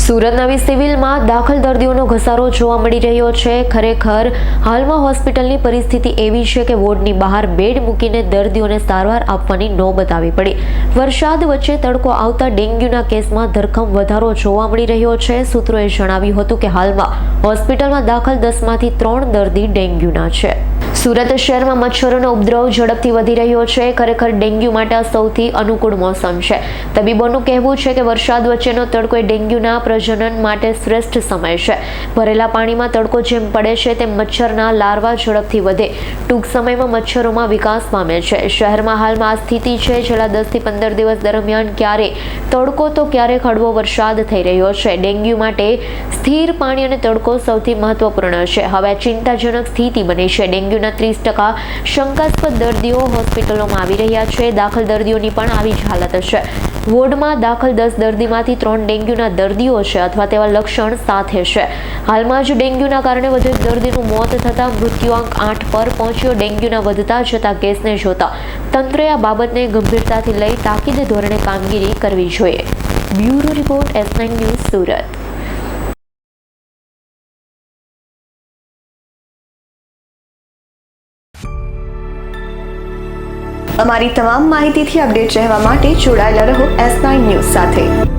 સુરત નવી સિવિલમાં દાખલ દર્દીઓનો ઘસારો જોવા મળી રહ્યો છે। ખરેખર હાલમાં હોસ્પિટલની પરિસ્થિતિ એવી છે કે વોર્ડની બહાર બેડ મૂકીને દર્દીઓને સારવાર આપવાની નોબત આવી પડી। વરસાદ વચ્ચે તડકો આવતા ડેન્ગ્યુના કેસમાં ધરખમ વધારો જોવા મળી રહ્યો છે। સૂત્રોએ જણાવ્યું હતું કે હાલમાં હોસ્પિટલમાં દાખલ 10માંથી 3 દર્દી ડેન્ગ્યુના છે। સુરત શહેરમાં મચ્છરોનો ઉપદ્રવ ઝડપથી વધી રહ્યો છે। ખરેખર ડેન્ગ્યુ માટે સૌથી અનુકૂળ મોસમ છે। તબીબોનું કહેવું છે કે વરસાદ વચ્ચેનો તડકો એ ડેન્ગ્યુના પ્રજનન માટે શ્રેષ્ઠ સમય છે। ભરેલા પાણીમાં તડકો જેમ પડે છે તેમ મચ્છરના લાર્વા ઝડપથી વધે, ટૂંક સમયમાં મચ્છરોમાં વિકાસ પામે છે। શહેરમાં હાલમાં આ સ્થિતિ છે। છેલ્લા 10 થી 15 દિવસ દરમિયાન ક્યારે તડકો તો ક્યારેક હળવો વરસાદ થઈ રહ્યો છે। ડેન્ગ્યુ માટે સ્થિર પાણી અને તડકો સૌથી મહત્વપૂર્ણ છે। હવે ચિંતાજનક સ્થિતિ બની છે। ડેન્ગ્યુના 30% શંકાસ્પદ દર્દીઓ હોસ્પિટલોમાં આવી રહ્યા છે। દાખલ દર્દીઓની પણ આવી જ હાલત છે। વોર્ડમાં દાખલ 10 દર્દીમાંથી 3 ડેન્ગ્યુના દર્દીઓ છે અથવા તેવા લક્ષણ સાથે છે। હાલમાં જ ડેન્ગ્યુના કારણે વધુ એક દર્દીનું મોત થતા મૃત્યુઆંક 8 પર પહોંચ્યો। ડેન્ગ્યુના વધતા જતા કેસને જોતા તંત્રએ આ બાબતને ગંભીરતાથી લઈ તાકીદ ધોરણે કામગીરી કરવી જોઈએ। Bureau report S9 news Surat. અમારી તમામ માહિતીથી અપડેટ રહેવા માટે જોડાયેલા રહો S9 ન્યૂઝ સાથે।